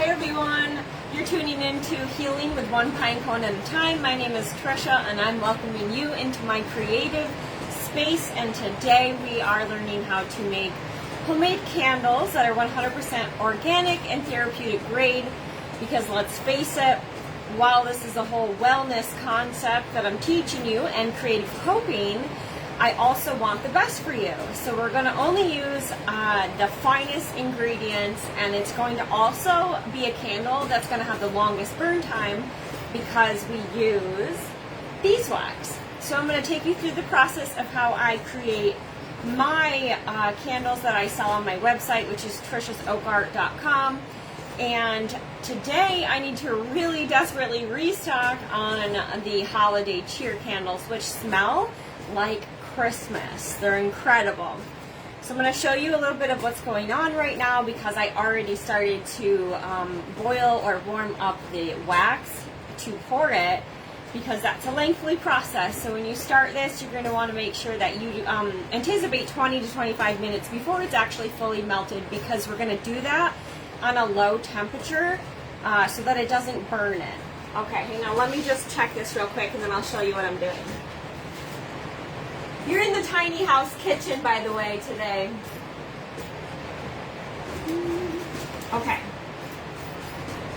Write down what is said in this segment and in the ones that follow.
Hey everyone, you're tuning in to Healing with One Pine Cone at a Time. My name is Trisha and I'm welcoming you into my creative space, and today we are learning how to make homemade candles that are 100% organic and therapeutic grade, because let's face it, while this is a whole wellness concept that I'm teaching you and creative coping, I also want the best for you. So we're going to only use the finest ingredients, and it's going to also be a candle that's going to have the longest burn time because we use beeswax. So I'm going to take you through the process of how I create my candles that I sell on my website, which is trishasoakart.com. And today I need to really desperately restock on the holiday cheer candles, which smell like Christmas. They're incredible. So I'm going to show you a little bit of what's going on right now, because I already started to boil or warm up the wax to pour it, because that's a lengthy process. So when you start this, you're going to want to make sure that you anticipate 20 to 25 minutes before it's actually fully melted, because we're going to do that on a low temperature so that it doesn't burn it. Okay, hang on, let me just check this real quick and then I'll show you what I'm doing. You're in the tiny house kitchen, by the way, today. Okay.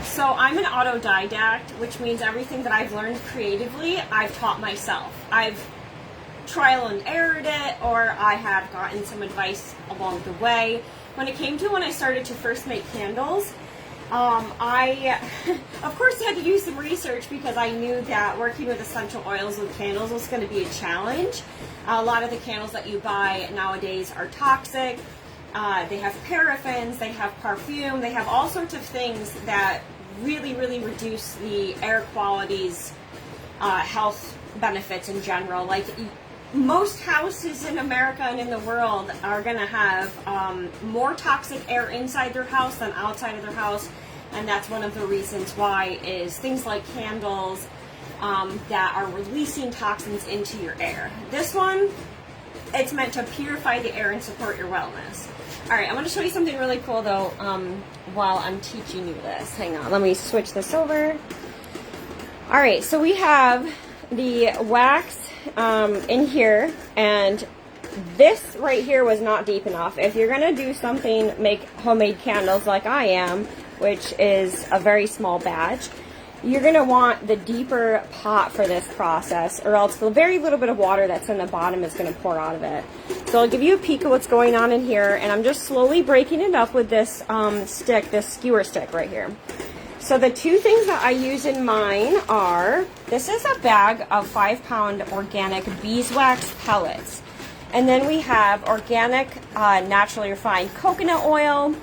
So I'm an autodidact, which means everything that I've learned creatively, I've taught myself. I've trial and errored it, or I have gotten some advice along the way. When I started to first make candles, I, of course, had to do some research, because I knew that working with essential oils with candles was going to be a challenge. A lot of the candles that you buy nowadays are toxic. They have paraffins, they have perfume, they have all sorts of things that really, really reduce the air quality's health benefits in general. Like, most houses in America and in the world are going to have more toxic air inside their house than outside of their house, and that's one of the reasons why is things like candles that are releasing toxins into your air. This one, it's meant to purify the air and support your wellness. Alright, I'm going to show you something really cool though while I'm teaching you this. Hang on, let me switch this over. Alright, so we have the wax in here, and this right here was not deep enough. If you're gonna do something, make homemade candles like I am, which is a very small batch, you're gonna want the deeper pot for this process, or else the very little bit of water that's in the bottom is gonna pour out of it. So I'll give you a peek of what's going on in here, and I'm just slowly breaking it up with this stick, this skewer stick right here. So the two things that I use in mine are, this is a bag of 5-pound organic beeswax pellets. And then we have organic, naturally refined coconut oil.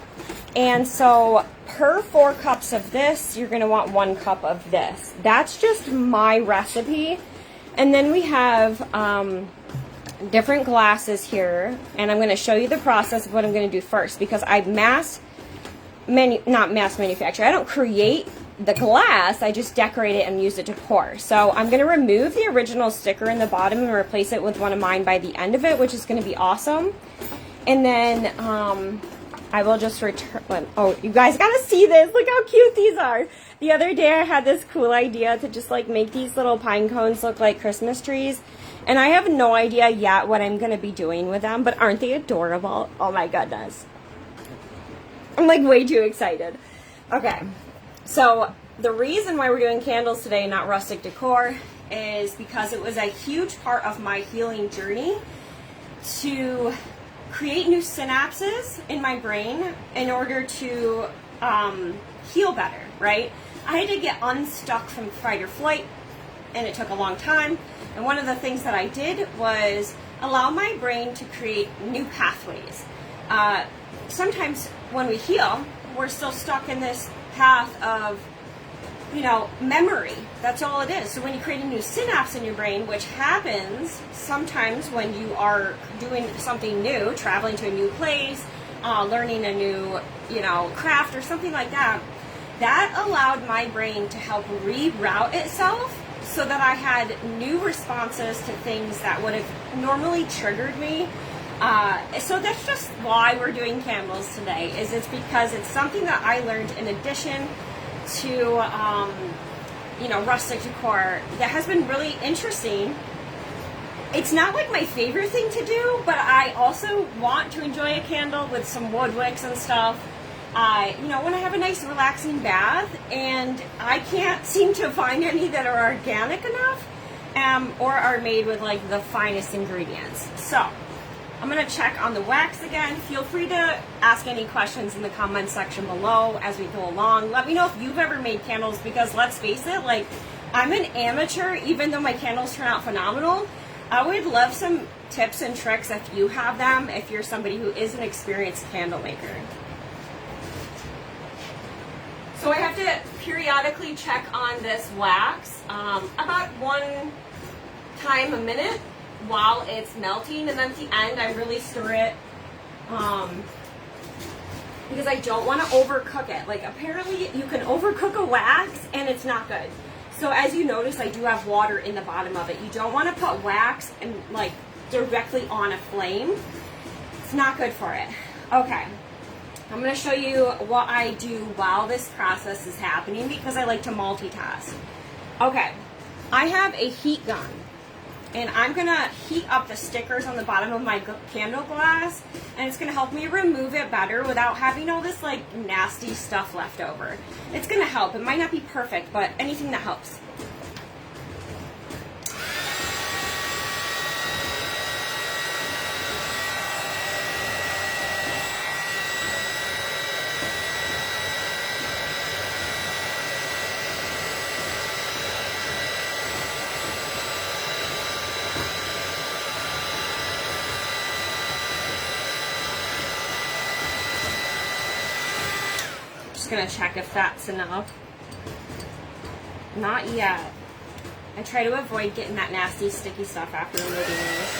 And so per 4 cups of this, you're going to want 1 cup of this. That's just my recipe. And then we have different glasses here. And I'm going to show you the process of what I'm going to do first, because I not mass manufacture. I don't create the glass, I just decorate it and use it to pour. So I'm going to remove the original sticker in the bottom and replace it with one of mine by the end of it, which is going to be awesome. And then I will just return. Oh, you guys got to see this. Look how cute these are. The other day I had this cool idea to just like make these little pine cones look like Christmas trees. And I have no idea yet what I'm going to be doing with them, but aren't they adorable? Oh my goodness. I'm like way too excited. Okay, so the reason why we're doing candles today, not rustic decor, is because it was a huge part of my healing journey to create new synapses in my brain in order to heal better, right? I had to get unstuck from fight or flight, and it took a long time. And one of the things that I did was allow my brain to create new pathways. Sometimes when we heal, we're still stuck in this path of, memory. That's all it is. So when you create a new synapse in your brain, which happens sometimes when you are doing something new, traveling to a new place, learning a new, craft or something like that, that allowed my brain to help reroute itself so that I had new responses to things that would have normally triggered me So that's just why we're doing candles today, is it's because it's something that I learned in addition to, rustic decor that has been really interesting. It's not like my favorite thing to do, but I also want to enjoy a candle with some wood wicks and stuff. When I have a nice relaxing bath, and I can't seem to find any that are organic enough, or are made with like the finest ingredients. So I'm going to check on the wax again. Feel free to ask any questions in the comment section below as we go along. Let me know if you've ever made candles, because let's face it, like, I'm an amateur, even though my candles turn out phenomenal. I would love some tips and tricks if you have them, if you're somebody who is an experienced candle maker. So I have to periodically check on this wax about one time a minute while it's melting, and then at the end I really stir it because I don't want to overcook it. Like, apparently you can overcook a wax and it's not good. So as you notice, I do have water in the bottom of it. You don't want to put wax and like directly on a flame. It's not good for it. Okay, I'm going to show you what I do while this process is happening, because I like to multitask. Okay, I have a heat gun, and I'm going to heat up the stickers on the bottom of my candle glass, and it's going to help me remove it better without having all this like nasty stuff left over. It's going to help. It might not be perfect, but anything that helps. Just gonna check if that's enough. Not yet. I try to avoid getting that nasty sticky stuff after removing these.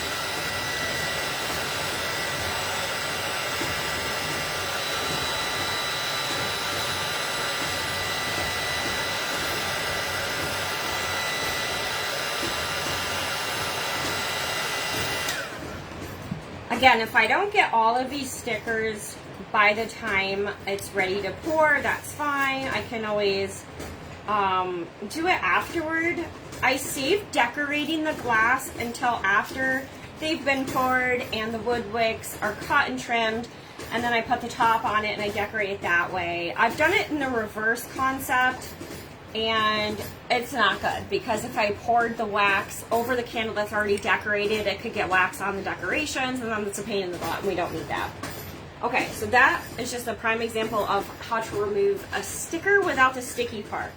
Again, if I don't get all of these stickers by the time it's ready to pour, that's fine. I can always do it afterward. I save decorating the glass until after they've been poured and the wood wicks are cut and trimmed, and then I put the top on it and I decorate it that way. I've done it in the reverse concept, and it's not good, because if I poured the wax over the candle that's already decorated, it could get wax on the decorations, and then it's a pain in the butt, and we don't need that. Okay, so that is just a prime example of how to remove a sticker without the sticky part.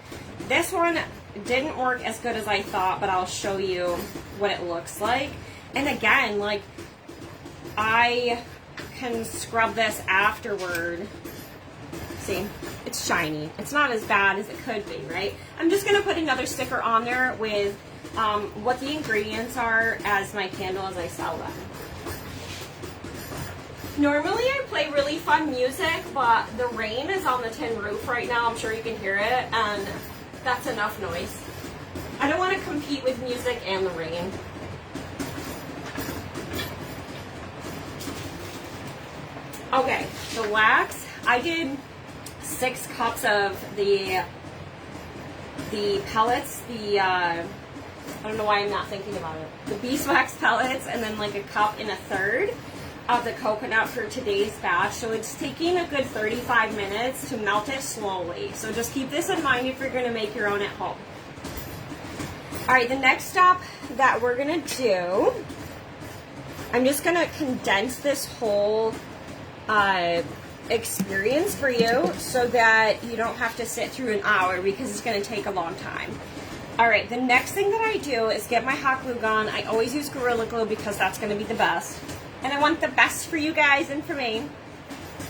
This one didn't work as good as I thought, but I'll show you what it looks like. And again, like, I can scrub this afterward. See, it's shiny. It's not as bad as it could be, right? I'm just gonna put another sticker on there with what the ingredients are as my candle as I sell them. Normally I play really fun music, but the rain is on the tin roof right now. I'm sure you can hear it, and that's enough noise. I don't want to compete with music and the rain. Okay, the wax, I did 6 cups of the pellets, I don't know why I'm not thinking about it, the beeswax pellets, and then like a cup and a third of the coconut for today's batch. So it's taking a good 35 minutes to melt it slowly. So just keep this in mind if you're going to make your own at home. Alright, the next step that we're going to do, I'm just going to condense this whole experience for you so that you don't have to sit through an hour, because it's going to take a long time. Alright, the next thing that I do is get my hot glue gun. I always use Gorilla Glue because that's going to be the best. And I want the best for you guys and for me.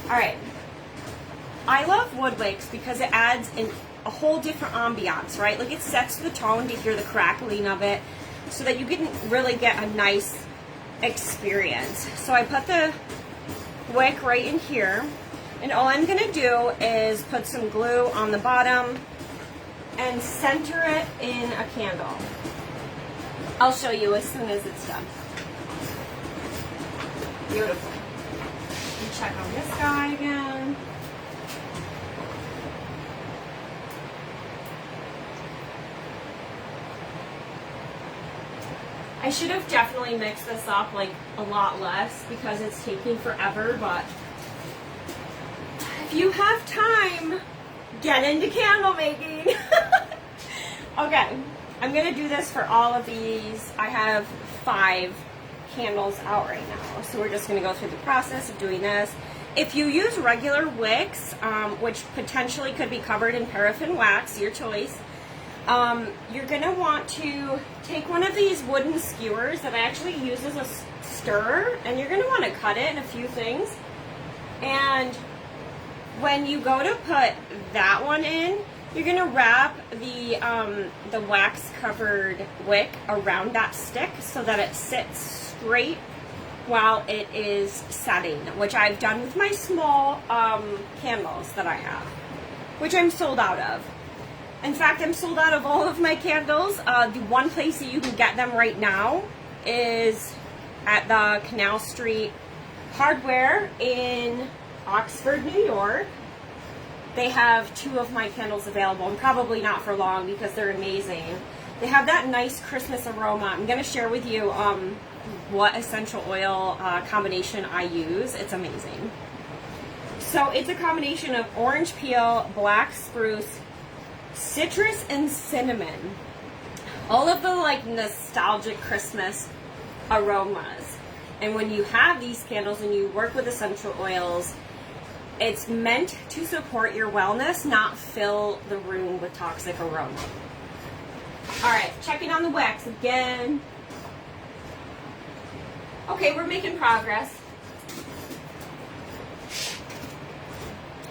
Alright. I love wood wicks because it adds a whole different ambiance, right? Like, it sets the tone to hear the crackling of it so that you can really get a nice experience. So I put the wick right in here. And all I'm going to do is put some glue on the bottom and center it in a candle. I'll show you as soon as it's done. Beautiful. And check on this guy again. I should have definitely mixed this up like a lot less because it's taking forever, but if you have time, get into candle making. Okay, I'm gonna do this for all of these. I have 5 candles out right now, so we're just gonna go through the process of doing this. If you use regular wicks, which potentially could be covered in paraffin wax, your choice, you're gonna want to take one of these wooden skewers that I actually use as a stirrer, and you're gonna want to cut it in a few things. And when you go to put that one in, you're gonna wrap the wax covered wick around that stick so that it sits straight while it is setting, which I've done with my small candles that I have, which I'm sold out of. In fact, I'm sold out of all of my candles. The one place that you can get them right now is at the Canal Street Hardware in Oxford, New York. They have 2 of my candles available, and probably not for long because they're amazing. They have that nice Christmas aroma. I'm going to share with you what essential oil combination I use. It's amazing. So it's a combination of orange peel, black spruce, citrus, and cinnamon. All of the like nostalgic Christmas aromas. And when you have these candles and you work with essential oils, it's meant to support your wellness, not fill the room with toxic aroma. All right, checking on the wax again. Okay, we're making progress.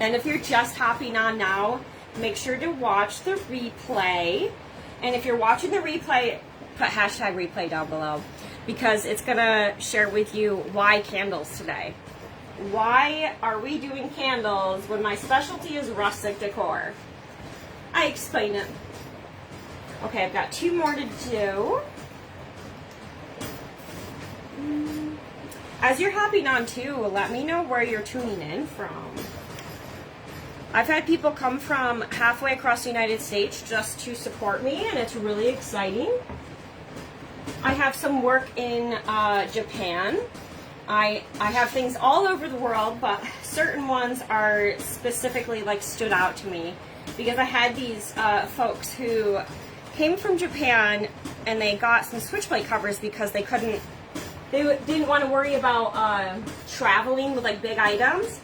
And if you're just hopping on now, make sure to watch the replay. And if you're watching the replay, put hashtag replay down below, because it's gonna share with you why candles today. Why are we doing candles when my specialty is rustic decor? I explain it. Okay, I've got 2 more to do. As you're hopping on too, let me know where you're tuning in from. I've had people come from halfway across the United States just to support me, and it's really exciting. I have some work in Japan. I have things all over the world, but certain ones are specifically like stood out to me because I had these folks who came from Japan and they got some switchblade covers because they didn't want to worry about traveling with like big items.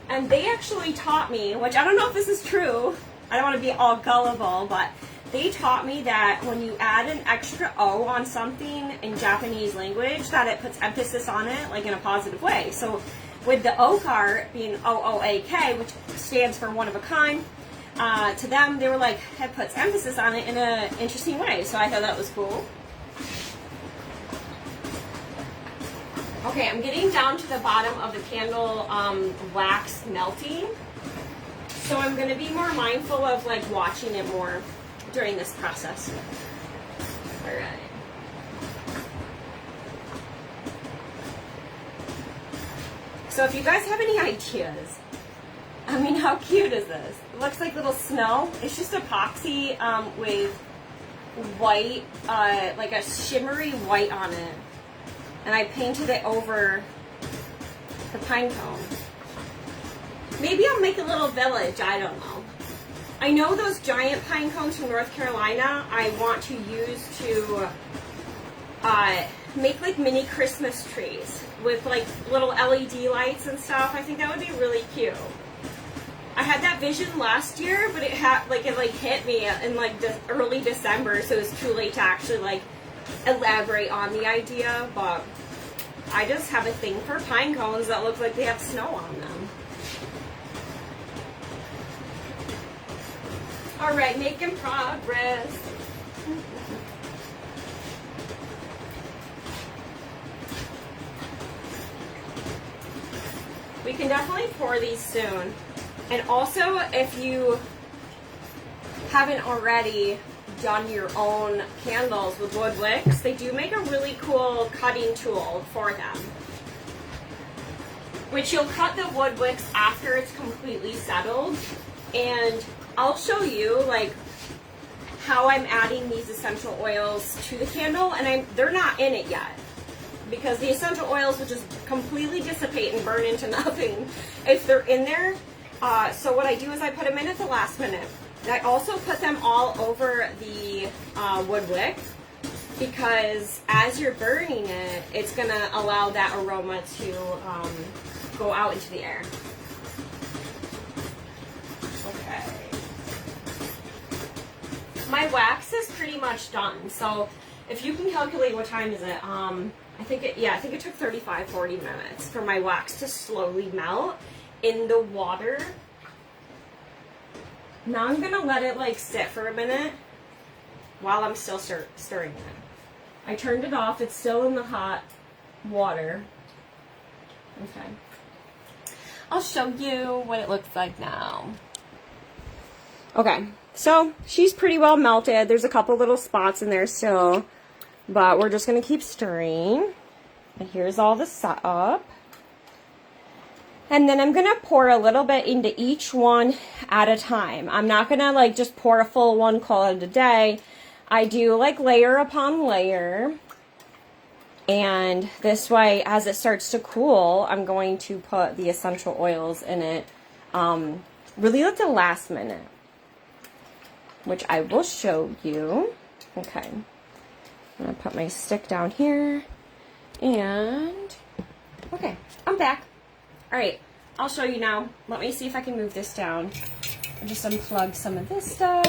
And they actually taught me, which I don't know if this is true, I don't want to be all gullible, but they taught me that when you add an extra O on something in Japanese language, that it puts emphasis on it, like in a positive way. So with the O-K being O-O-A-K, which stands for one of a kind, to them, they were like, it puts emphasis on it in an interesting way. So I thought that was cool. Okay, I'm getting down to the bottom of the candle wax melting. So I'm going to be more mindful of like watching it more during this process. All right. So if you guys have any ideas, I mean, how cute is this? It looks like little snow. It's just epoxy with white, like a shimmery white on it. And I painted it over the pine cone. Maybe I'll make a little village, I don't know. I know those giant pine cones from North Carolina I want to use to make like mini Christmas trees with like little LED lights and stuff. I think that would be really cute. I had that vision last year, but it hit me in like early December, so it was too late to actually like elaborate on the idea, but I just have a thing for pine cones that look like they have snow on them. All right, making progress. We can definitely pour these soon. And also, if you haven't already done your own candles with wood wicks, they do make a really cool cutting tool for them. which you'll cut the wood wicks after it's completely settled. And I'll show you like how I'm adding these essential oils to the candle, and they're not in it yet because the essential oils will just completely dissipate and burn into nothing if they're in there. So what I do is I put them in at the last minute. And I also put them all over the wood wick because as you're burning it, it's going to allow that aroma to go out into the air. Okay. My wax is pretty much done. So if you can calculate what time is it, I think it took 35-40 minutes for my wax to slowly melt in the water. Now I'm gonna let it like sit for a minute while I'm still stirring it. I turned it off, it's still in the hot water. Okay. I'll show you what it looks like now. Okay, so she's pretty well melted. There's a couple little spots in there still, but we're just gonna keep stirring. And here's all the setup. And then I'm gonna pour a little bit into each one at a time. I'm not gonna like just pour a full one, call it a day. I do like layer upon layer. And this way, as it starts to cool, I'm going to put the essential oils in it really at the last minute, which I will show you. Okay, I'm gonna put my stick down here, and okay, I'm back. All right, I'll show you now. Let me see if I can move this down. I'll just unplug some of this stuff.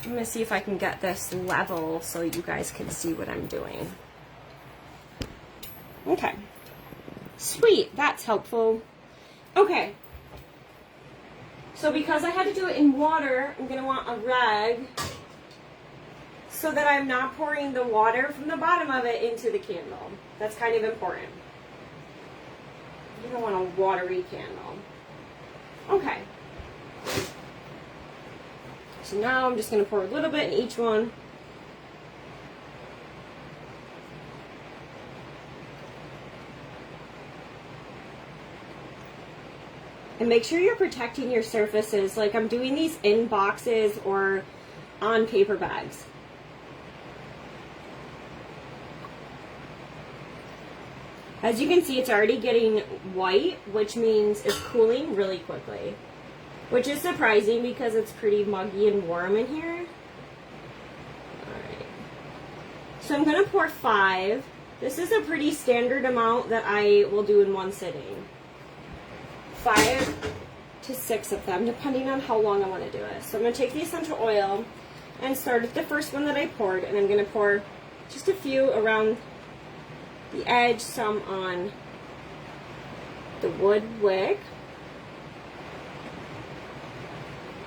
I'm gonna see if I can get this level so you guys can see what I'm doing. Okay, sweet, that's helpful. Okay, so because I had to do it in water, I'm gonna want a rag so that I'm not pouring the water from the bottom of it into the candle. That's kind of important. You don't want a watery candle. Okay. So now I'm just going to pour a little bit in each one. And make sure you're protecting your surfaces. Like I'm doing these in boxes or on paper bags. As you can see, it's already getting white, which means it's cooling really quickly. Which is surprising because it's pretty muggy and warm in here. Alright. So I'm going to pour 5. This is a pretty standard amount that I will do in one sitting. 5 to 6 of them, depending on how long I want to do it. So I'm going to take the essential oil and start with the first one that I poured. And I'm going to pour just a few around the edge, some on the wood wick.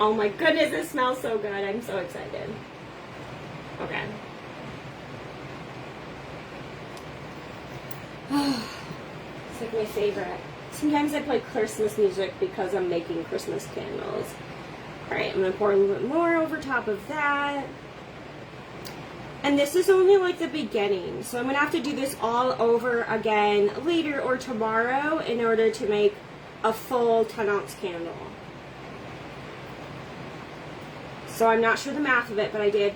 Oh my goodness, it smells so good. I'm so excited. Okay. It's like my favorite. Sometimes I play Christmas music because I'm making Christmas candles. Alright, I'm going to pour a little bit more over top of that. And this is only like the beginning. So I'm going to have to do this all over again later or tomorrow in order to make a full 10-ounce candle. So I'm not sure the math of it, but I did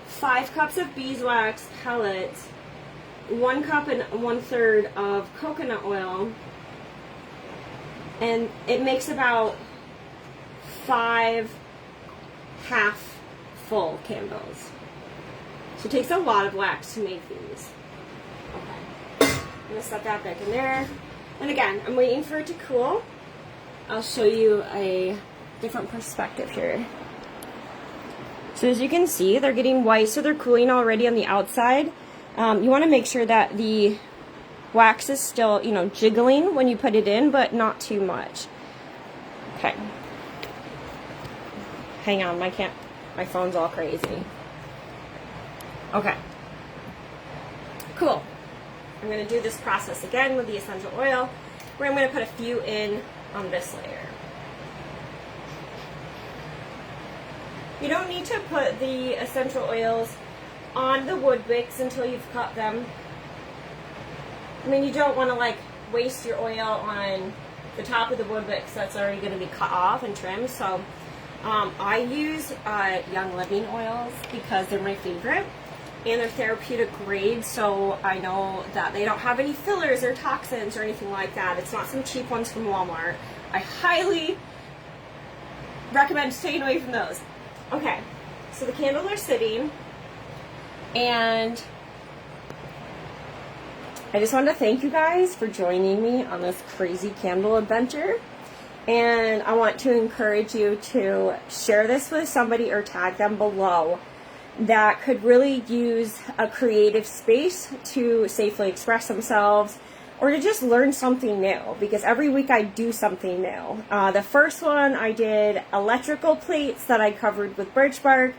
5 cups of beeswax pellets, 1 cup and 1/3 of coconut oil, and it makes about 5 half full candles. So it takes a lot of wax to make these. Okay, I'm gonna set that back in there. And again, I'm waiting for it to cool. I'll show you a different perspective here. So as you can see, they're getting white, so they're cooling already on the outside. You want to make sure that the wax is still, you know, jiggling when you put it in, but not too much. Okay. Hang on, my phone's all crazy. Okay. Cool. I'm going to do this process again with the essential oil, where I'm going to put a few in on this layer. You don't need to put the essential oils on the wood wicks until you've cut them. I mean, you don't want to like waste your oil on the top of the wood because that's already going to be cut off and trimmed. So I use Young Living oils because they're my favorite, and they're therapeutic grade, so I know that they don't have any fillers or toxins or anything like that. It's not some cheap ones from Walmart. I highly recommend staying away from those. Okay, so the candles are sitting, and I just wanted to thank you guys for joining me on this crazy candle adventure. And I want to encourage you to share this with somebody or tag them below that could really use a creative space to safely express themselves or to just learn something new, because every week I do something new. The first one I did electrical plates that I covered with birch bark,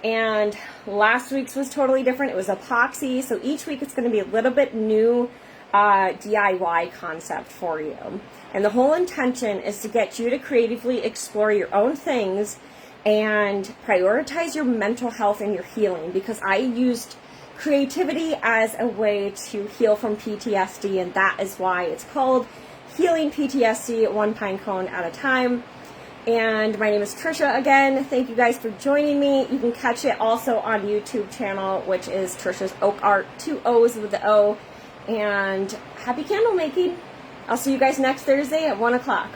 and last week's was totally different. It was epoxy, so each week it's going to be a little bit new DIY concept for you. And the whole intention is to get you to creatively explore your own things and prioritize your mental health and your healing, because I used creativity as a way to heal from PTSD, and that is why it's called Healing PTSD One Pine Cone at a Time. And my name is Trisha again. Thank you guys for joining me. You can catch it also on YouTube channel, which is Trisha's Oak Art, 2 O's with the O. And happy candle making. I'll see you guys next Thursday at 1 o'clock.